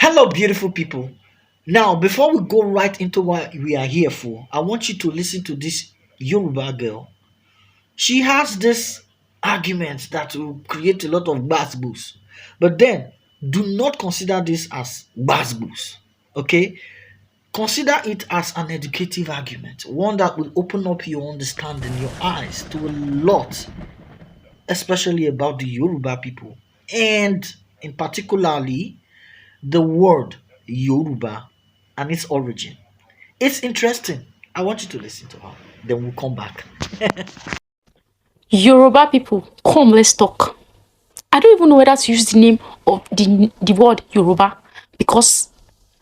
Hello, beautiful people. Now, before we go right into what we are here for, I want you to listen to this Yoruba girl. She has this argument that will create a lot of boost. But then, do not consider this as boost. Okay? Consider it as an educative argument, one that will open up your understanding, your eyes to a lot, especially about the Yoruba people. And in particularly the word Yoruba and its origin. It's interesting. I want you to listen to her. Then we'll come back. Yoruba people, come, let's talk. I don't even know whether to use the name of the word Yoruba because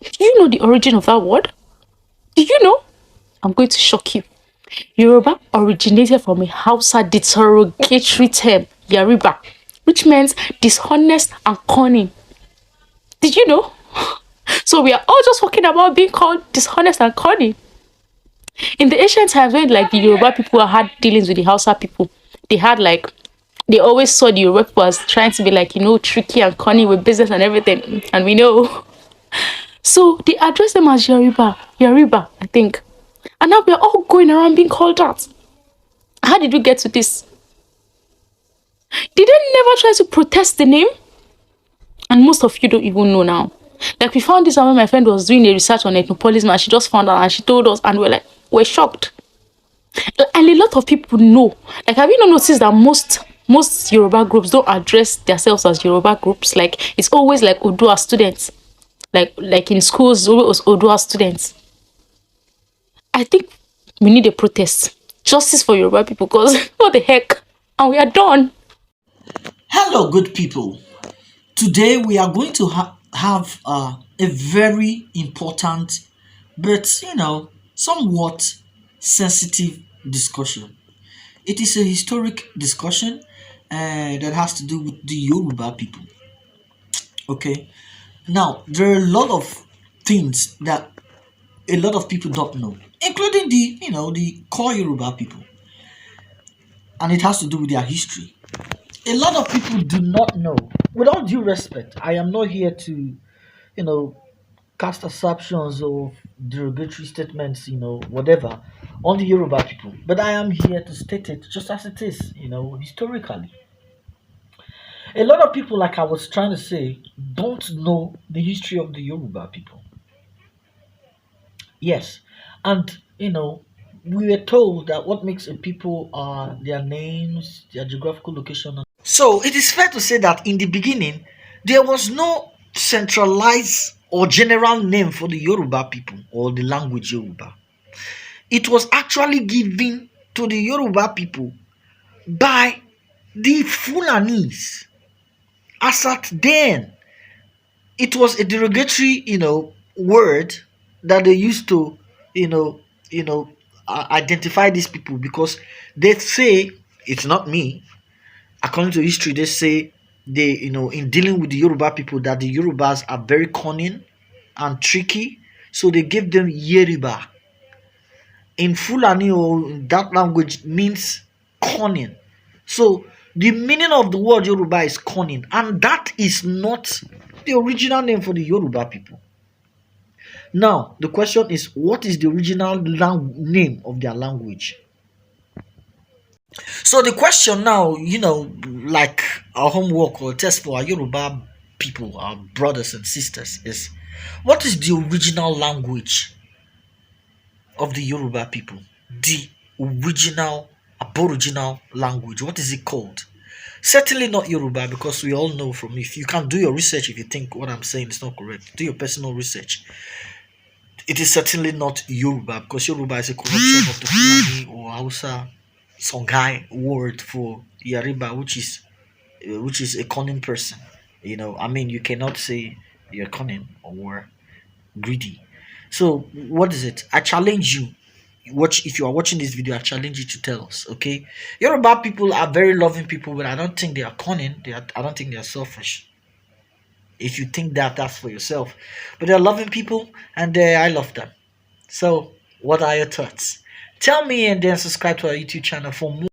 do you know the origin of that word? Do you know? I'm going to shock you. Yoruba originated from a Hausa derogatory term, Yariba, which means dishonest and cunning. Did you know? So we are all just talking about being called dishonest and cunning. In the ancient times when like the Yoruba people had dealings with the Hausa people, they had like they always saw the Yoruba people as trying to be like, tricky and cunning with business and everything. And we know. So they address them as Yariba, I think. And now we're all going around being called that. How did we get to this? Did they never try to protest the name? And most of you don't even know now. Like we found this out when my friend was doing a research on ethnopolism and she just found out and she told us and we're shocked. And a lot of people know. Like, have you not noticed that most Yoruba groups don't address themselves as Yoruba groups? Like, it's always like Odua students. Like in schools, always Odua students. I think we need a protest. Justice for Yoruba people, because what the heck? And we are done. Hello, good people. Today we are going to have a very important, but somewhat sensitive discussion. It is a historic discussion that has to do with the Yoruba people. Okay. Now, there are a lot of things that a lot of people don't know, including the core Yoruba people, and it has to do with their history. A lot of people do not know. With all due respect, I am not here to, you know, cast assumptions or derogatory statements, whatever, on the Yoruba people. But I am here to state it just as it is, historically. A lot of people, like I was trying to say, don't know the history of the Yoruba people. Yes, and we were told that what makes a people are their names, their geographical location. So it is fair to say that in the beginning, there was no centralized or general name for the Yoruba people or the language Yoruba. It was actually given to the Yoruba people by the Fulanis. As at then, it was a derogatory, word that they used to, you know, identify these people because they say it's not me. According to history, they say they, in dealing with the Yoruba people, that the Yorubas are very cunning and tricky, so they gave them Yeriba. In Fulani or that language means cunning. So the meaning of the word Yoruba is cunning, and that is not the original name for the Yoruba people. Now, the question is, what is the original name of their language? So the question now, like our homework or test for our Yoruba people, our brothers and sisters, is what is the original language of the Yoruba people? The original aboriginal language. What is it called? Certainly not Yoruba, because we all know from, if you can't do your research, if you think what I'm saying is not correct, do your personal research. It is certainly not Yoruba, because Yoruba is a corruption of the Fulani or Hausa Songhai word for Yariba, which is a cunning person. I mean, you cannot say you're cunning or greedy. So what is it? I challenge you. Watch, if you are watching this video, I challenge you to tell us. Okay, Yoruba people are very loving people, but I don't think they are cunning. I don't think they are selfish. If you think that, that's for yourself. But they're loving people, and I love them. So, what are your thoughts? Tell me, and then subscribe to our YouTube channel for more.